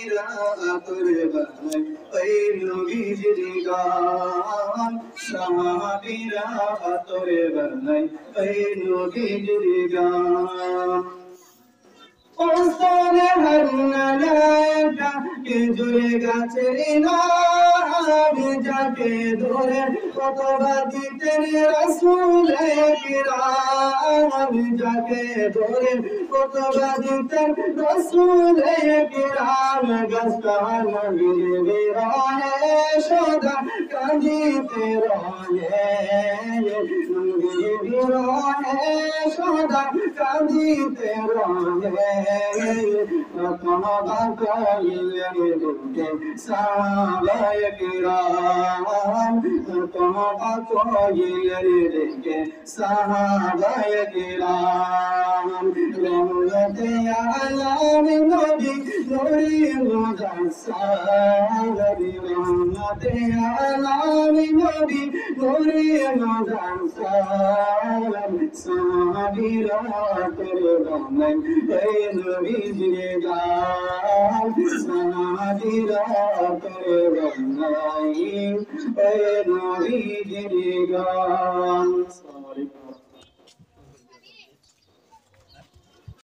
সাহাবীরা তোরে বানাই ওই নবীজির গান সাহাবীরা তোরে বানাই ওই নবীজির গান ওসনে হন্নালাটা খেজুরে গাছের নাম যাকে ধরে কতবা দিতেন রাসূলে কিরাম যাকে ধরে কতবা দিতেন রাসূলে কিরাম গাছটা নবীর বিরহে সদা কাঁদিতে রহে নবীর বিরহে সদা কাঁদিতে রহে সাহাবায়ে কিরাম সাহাবায়ে কিরাম রহমতে আলাম নবী নূরে মুজাসসাম রহমতে আলাম নবী নূরে মুজাসসাম সাহাবীরা তোরে বানাই এই নবীজির গান সাহাবীরা তোরে বানাই এই নবীজির গান। আসসালামু আলাইকুম।